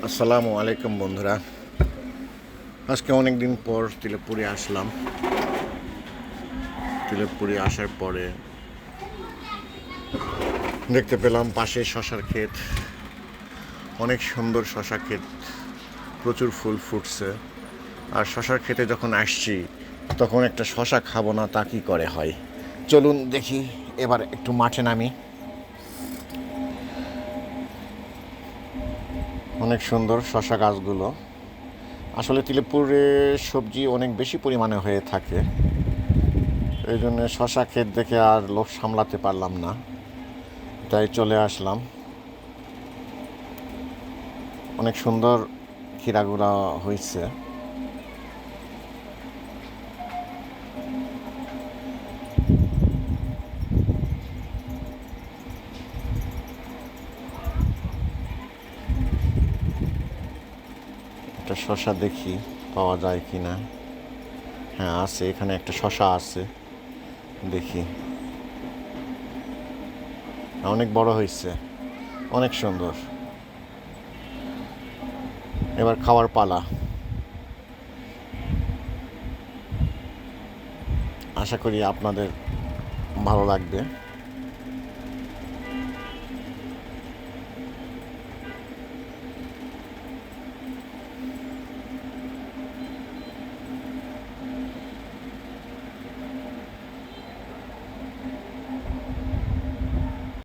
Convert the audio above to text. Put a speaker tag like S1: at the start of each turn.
S1: আসসালামু আলাইকুম বন্ধুরা। আজকে অনেক দিন পর তিলেপুরে আসলাম। তিলেপুরে আসার পরে দেখতে পেলাম পাশে শশার ক্ষেত, অনেক সুন্দর শশা ক্ষেত, প্রচুর ফুল ফুটছে। আর শশার ক্ষেতে যখন আসছি তখন একটা শশা খাবো না তা কি করে হয়। চলুন দেখি, এবার একটু মাঠে নামি। অনেক সুন্দর শশা গাছগুলো। আসলে তিলেপুরে সবজি অনেক বেশি পরিমাণে হয়ে থাকে, এই জন্য শশা ক্ষেত দেখে আর লোভ সামলাতে পারলাম না, তাই চলে আসলাম। অনেক সুন্দর ক্ষীরাগুলো হয়েছে। একটা শশা দেখি পাওয়া যায় কি না। হ্যাঁ আছে, এখানে একটা শশা আছে, দেখি। অনেক বড় হয়েছে, অনেক সুন্দর। এবার খাওয়ার পালা। আশা করি আপনাদের ভালো লাগবে।